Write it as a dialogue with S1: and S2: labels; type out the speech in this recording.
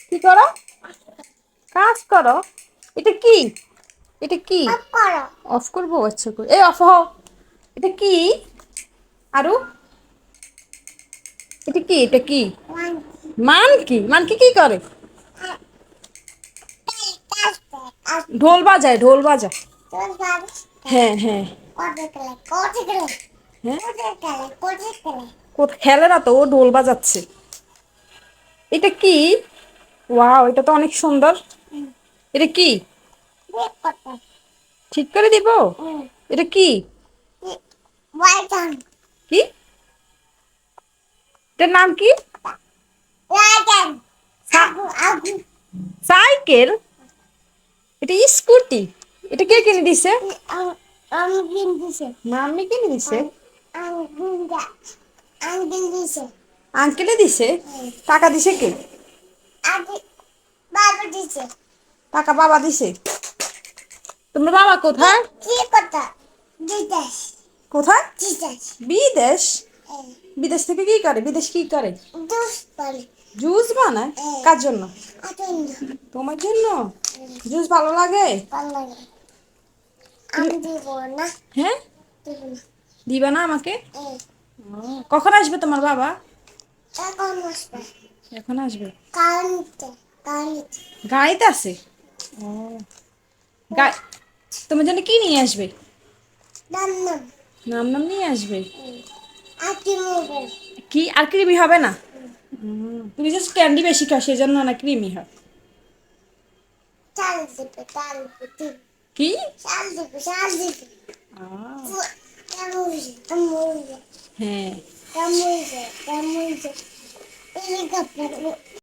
S1: কি করো? কাজ করো? এটা কি? এটা কি? অফ করবো? আচ্ছা করে এই অফ হও। এটা কি? আরো এটা কি? এটা কি? মানকি? মানকি কি করে? ঢোল বাজায়, ঢোল বাজায়। হ্যাঁ হ্যাঁ হ্যাঁ। খেলে না তো, ও ঢোল বাজাচ্ছে। এটা কি? ওয়াও, এটা তো অনেক সুন্দর। এটা কি? ঠিক করে দিব? এটা কি? কি? এটার নাম কি? সাইকেল? এটা স্কুটি? এটা কে কিনে দিছে? মাম্মি কিনে দিছে? আঙ্কেলে দিছে? টাকা দিছে কে? টাকা বাবা দিছে? তোমার বাবা কোথায়? কোথায়? বিদেশ? বিদেশ থেকে কি করে? বিদেশ কি করে? জুস বানায়? কার জন্য? তোমার জন্য? জুস ভালো লাগে? হ্যাঁ, দিবা না আমাকে? কখন আসবে তোমার বাবা? এখন আসবে? গাড়িতে আছে? ও, তোমার জন্য কি নিয়ে আসবে? নাম নাম নিয়ে আসবে? কি আর ক্রিমি হবে না? তুমি জাস্ট ক্যান্ডি বেশি খাও, সেজন্য না ক্রিমি হয়। কি? হ্যাঁ।